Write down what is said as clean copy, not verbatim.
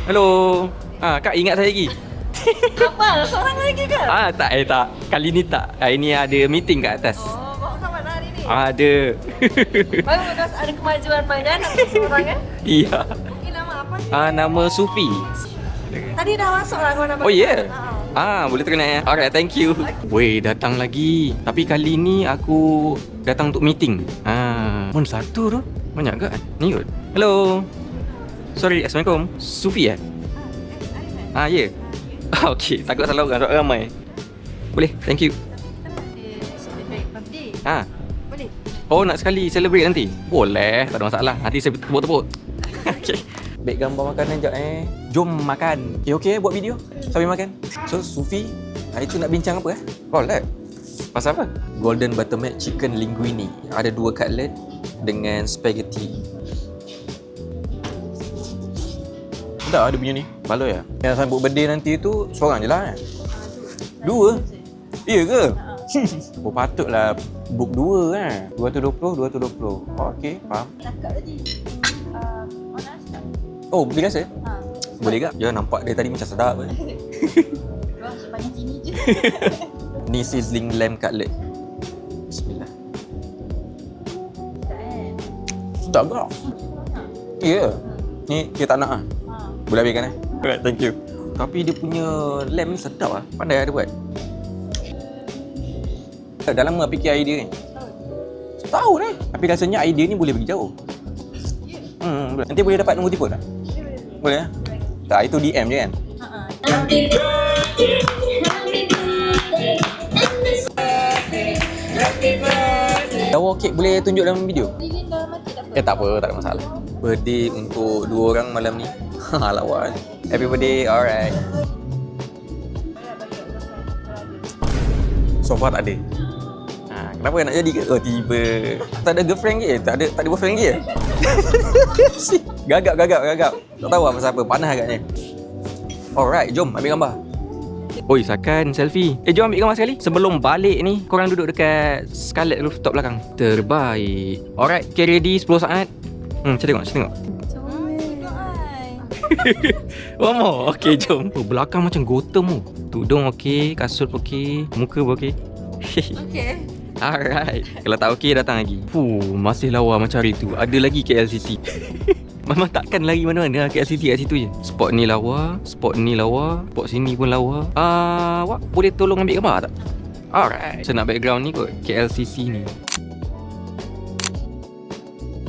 Hello. Kak ingat saya lagi? Apa? Seorang lagi ke? Tak. Kali ni tak. Hari ni ada meeting kat atas. Oh, bawa kawan hari ni? Ada. Baru ada kemajuan mainan untuk seorang ya? Iya. Ini nama apa? Nama Sufi. Tadi dah masuk lah kau nampak. Oh ya? Boleh terkenal ya. Alright, thank you. Weh, datang lagi. Tapi kali ni aku datang untuk meeting. Mana satu tu? Banyak ke? Ni kot. Hello. Sorry, Assalamualaikum. Sufi ya? Ya. Okey, takut salah orang, sebab ramai. Boleh, thank you. Celebrate birthday. Boleh? Oh, nak sekali celebrate nanti? Boleh, tak ada masalah. Nanti saya tepuk-tepuk. Okey. Baik gambar makanan sekejap Jom makan. Okey, buat video sambil makan. So, Sufi, hari tu nak bincang apa Boleh. Pasal apa? Golden Buttermilk Chicken Linguine. Ada 2 cutlet dengan spaghetti. Dah ada punya ni. Baloi lah. Yang sambut birthday nanti tu seorang je lah 2? Ya ke? Oh, patutlah book 2 kan. 220. Okey, faham. Cakap tadi. Onas tak? Oh, beli rasa? Boleh ke? Ya, nampak dia tadi macam sedap kan. Wah, sepanjang sini je. Ni sizzling lamb cutlet. Bismillah. Sedap ke? Ya. Ni kita tak nak Boleh habiskan Alright, thank you. Tapi dia punya lamb ni sedap Pandai ada buat. Dah lama fikir idea ni. Setahun Tapi rasanya idea ni boleh pergi jauh. Nanti boleh dapat nombor telefon tak? Boleh Tak, itu DM je kan? Lawa kek boleh tunjuk dalam video? Lilin dah mati tak apa? Tak apa, tak ada masalah. Birthday untuk 2 orang malam ni. Lawa. Happy birthday, alright. So far tak ada. Kenapa nak jadi ke? Oh, tiba. Tak ada girlfriend ke? Tak ada boyfriend ke? Gagap. Tak tahu pasal apa. Panas agaknya. Alright, jom ambil gambar. Oi, Sakan selfie. Jom ambil gambar sekali. Sebelum balik ni, korang duduk dekat Scarlet Rooftop belakang. Terbaik. Alright, okay, ready 10 saat. Saya tengok. One more. Okay, jom. Belakang macam Gotham tu. Tudung okey, kasut okey, muka pun okey. Okay. Alright. Kalau tak okey, datang lagi. Masih lawa macam hari tu. Ada lagi KLCC. Memang takkan lari mana-mana KLCC kat situ je. Spot ni lawa, spot ni lawa, spot sini pun lawa. Wak, boleh tolong ambil gambar tak? Alright. Saya nak background ni kot, KLCC ni.